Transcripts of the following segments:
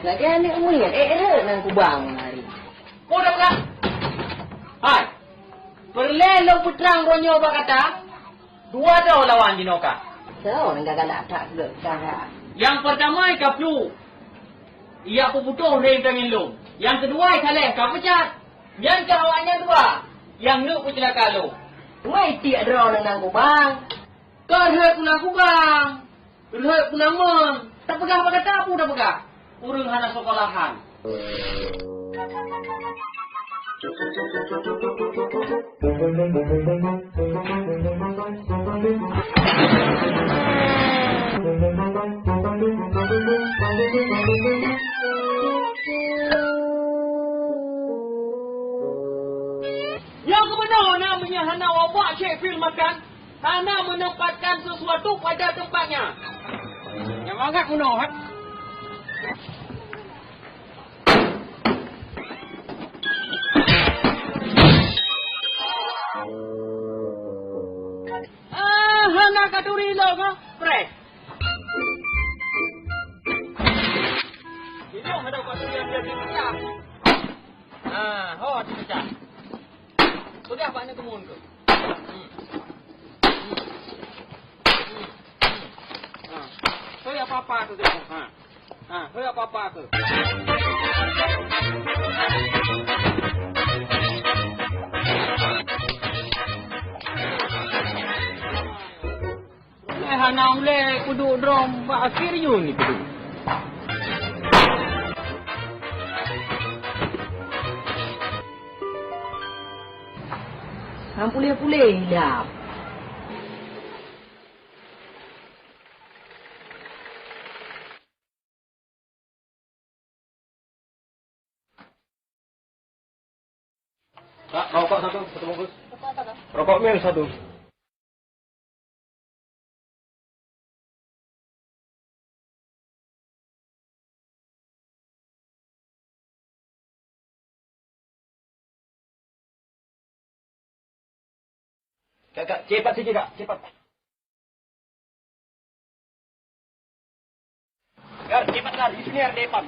Lagi anak mulia, nang kubang hari. Kau dah pegang? Hai. Perlelo putrang ronyo ba kata? Dua daw lawan dinoka. So, nang gagala tak dulu cara. Yang pertama ika flu. Ia aku butuh rem tangin lu. Yang kedua ika leh ka pecat. Yang kawannya dua. Yang lu pucelaka lu. Wai tiak draw nang kubang. Kau hei punang kubang. Hei punang meng. Tak pegang apa kata aku dah pegang. Urung hana sekolahan. Yang kebenar namanya hana wabak cek film makan. Hana menempatkan sesuatu pada tempatnya. Yang agak kuno, ha? Hana kaduri lo ka? Press. Ini ada kaduri yang dia pecah. Ho pecah. Sudah apa ni kemun ke? Hei apa-apa tu tengok. Hei apa-apa tu. Hana ule kudu drom ba akhir yun ni kudu. Pulih-pulih hilap. Kak, rokok satu bungkus. Rokok mil satu. Kak, cepat saja kak, cepat. Kak, cepat kak, di sini ada depan.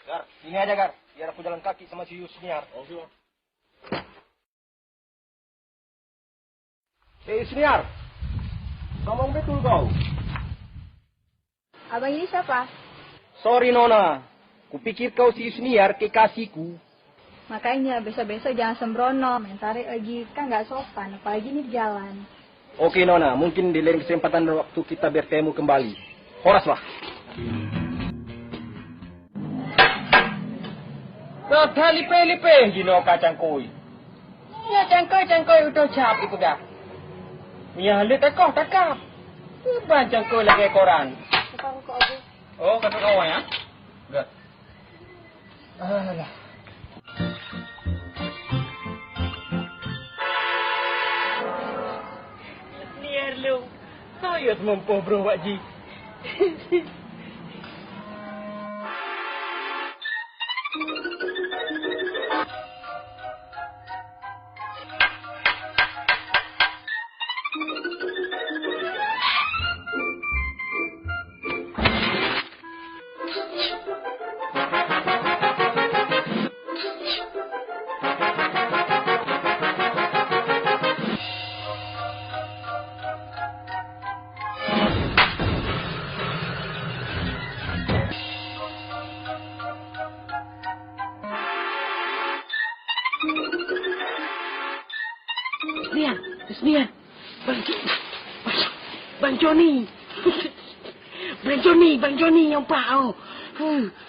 Gar, sini aja Gar, biar aku jalan kaki sama si Yusniar. Oh, siap. Yusniar, ngomong betul kau. Abang ini siapa? Sorry Nona, kupikir kau si Yusniar kekasihku. Makanya besok-besok jangan sembrono, main tarik lagi, kan nggak sopan, apalagi ini di jalan. Oke Nona, mungkin di lain kesempatan waktu kita bertemu kembali. Horaslah. Kau lipe-lipe gino kacang koi. Ya cangkoi udah cap itu dah. Ya lihat takap. Ban cangkoi lagi koran. Oh, kata kawan ya? Enggak. Alah. Niar lu. Saya semampu bro Pak Ji. Senian. Bang Johnny. Bang Johnny yang pau.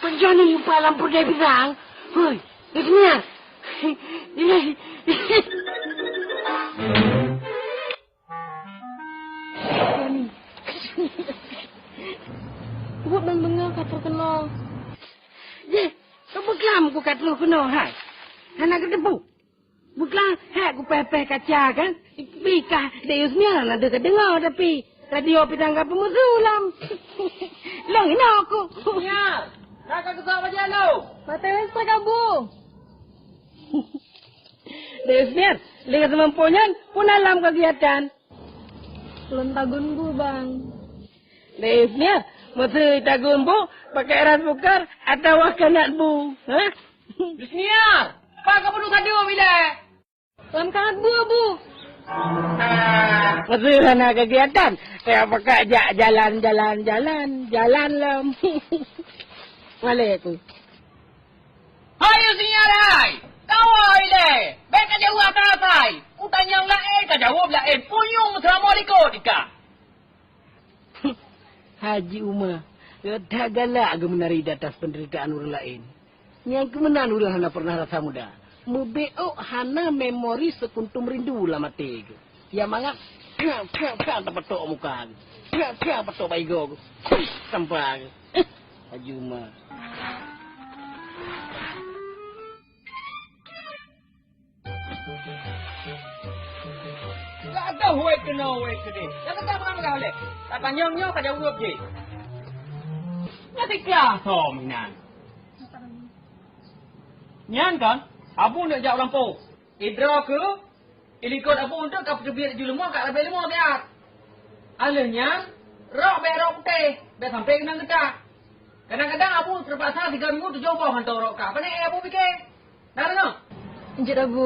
Bang Johnny yang pau lampu dia bilang. Hoi, Senian. Johnny. Buat dan bengar kata kenal. Kau bekam aku kata kenal, hai. Anak kedepu. Bukan, aku pepeh kaca kan. Bika, Deusnya lah dia dengar tapi radio pitangga pemusulam. Long ini aku. Ya, nak ke sawah aja lo. Mata wes kabu. Devir, lihat semampunya pun alam kegiatan. Belum tagun bu bang. Devir, mesti tagun bu, pakai erat bukar atau wakanat bu. Hah? Bisniar, pak kamu dulu tadi bila? Belum kangat bu bu. Mesti sana kegiatan. Saya pakai jalan lam. Malay aku. Hai Bisniar hai. Kawai le. Baik kan jawab apa? Ku tanya lah kan jawab lah punyung Assalamualaikum dika. Haji Umar, dah galak aku menari di atas penderitaan orang lain. Yang kemenan ulah hana pernah rasa muda. Mubeo hana memori sekuntum rindu lah mati aku. Ya mangat, tak petok muka aku. Tak petok baigo aku. Sampai aku. Haji Umar. Tak ada huai kena huai kena. Yang kata apa kau le? Tak tanya tak jawab je. Nanti kelas minan. Nyan kan? Abu nak jawab lampu. Idra ke? Ilikot abu untuk kau pergi di rumah kat lebih lemah biar. Alahnya, rok putih. Biar sampai kena kita. Kadang-kadang abu terpaksa 3 minggu tu coba hantar rok kau. Apa ni abu fikir? Dah dengar? Lanjut abu.